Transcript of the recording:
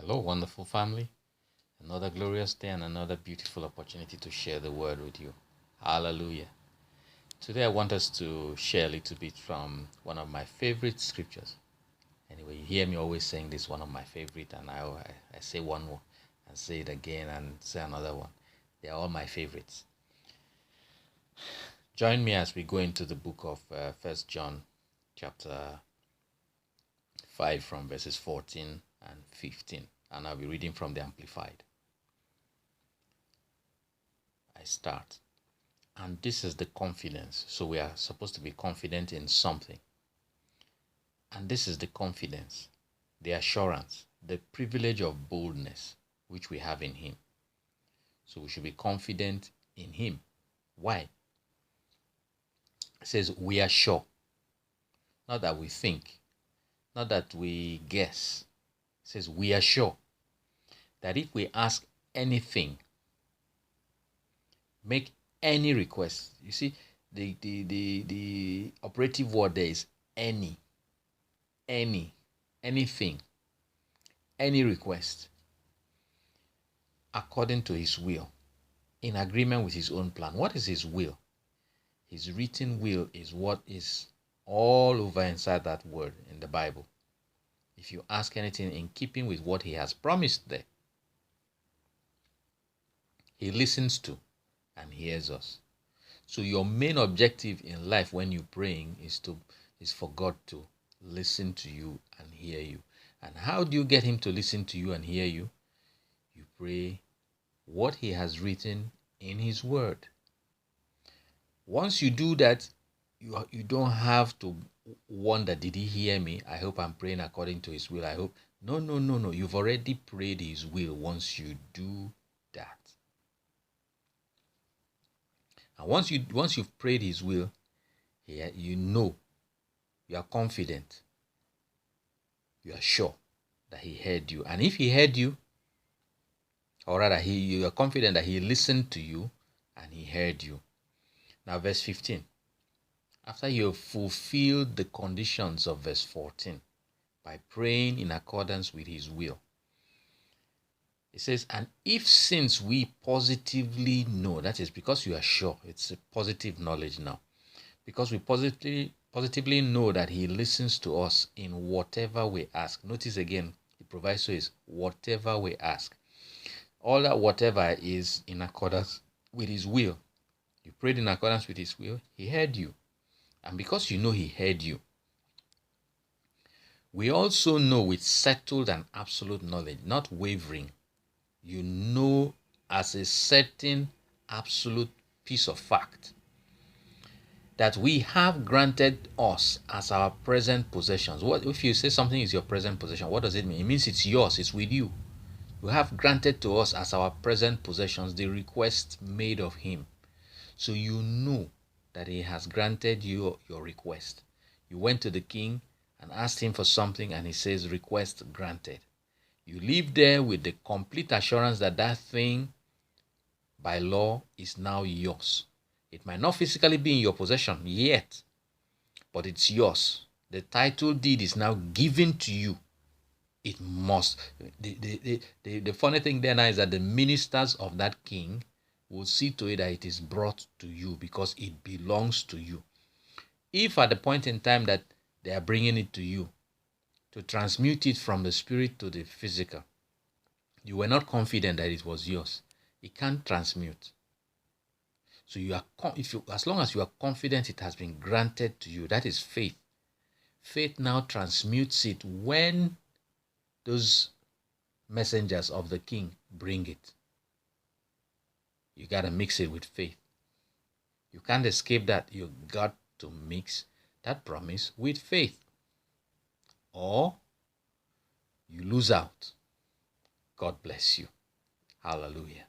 Hello, wonderful family. Another glorious day and another beautiful opportunity to share the word with you. Hallelujah. Today, I want us to share a little bit from one of my favorite scriptures. Anyway, you hear me always saying this one of my favorite, and I say one more and say it again and say another one. They are all my favorites. Join me as we go into the book of 1 John chapter 5 from verses 14 and 15. And I'll be reading from the Amplified. I start. And this is the confidence. So we are supposed to be confident in something. And this is the confidence, the assurance, the privilege of boldness which we have in Him. So we should be confident in Him. Why? It says we are sure. Not that we think. Not that we guess. It says we are sure that if we ask anything, make any request. You see, the operative word there is anything, any request, according to His will, in agreement with His own plan. What is His will? His written will is what is all over inside that word in the Bible. If you ask anything in keeping with what He has promised there, He listens to and hears us. So your main objective in life when you're praying is for God to listen to you and hear you. And how do you get Him to listen to you and hear you? You pray what He has written in His word. Once you do that, you don't have to wonder, did He hear me? I hope I'm praying according to His will. I hope. No. You've already prayed His will once you do that. And once you've prayed His will, you know, you are confident, you are sure that He heard you. And if He heard you, or rather you are confident that He listened to you and He heard you. Now verse 15. After you have fulfilled the conditions of verse 14 by praying in accordance with His will, it says, and if since we positively know, that is because you are sure, it's a positive knowledge now, because we positively know that He listens to us in whatever we ask. Notice again, the proviso is whatever we ask. All that whatever is in accordance with His will. You prayed in accordance with His will, He heard you. And because you know He heard you, we also know with settled and absolute knowledge, not wavering. You know as a certain absolute piece of fact that we have granted us as our present possessions. What if you say something is your present possession? What does it mean? It means it's yours, it's with you. You have granted to us as our present possessions the request made of Him. So you know that He has granted you your request. You went to the king and asked him for something and he says, request granted. You live there with the complete assurance that that thing by law is now yours. It might not physically be in your possession yet, but it's yours. The title deed is now given to you. It must. The funny thing there now is that the ministers of that king will see to it that it is brought to you because it belongs to you. If at the point in time that they are bringing it to you, to transmute it from the spirit to the physical, you were not confident that it was yours, it can't transmute. So you are, as long as you are confident it has been granted to you, that is faith. Faith now transmutes it when those messengers of the king bring it. You got to mix it with faith. You can't escape that. You got to mix that promise with faith, or you lose out. God bless you. Hallelujah.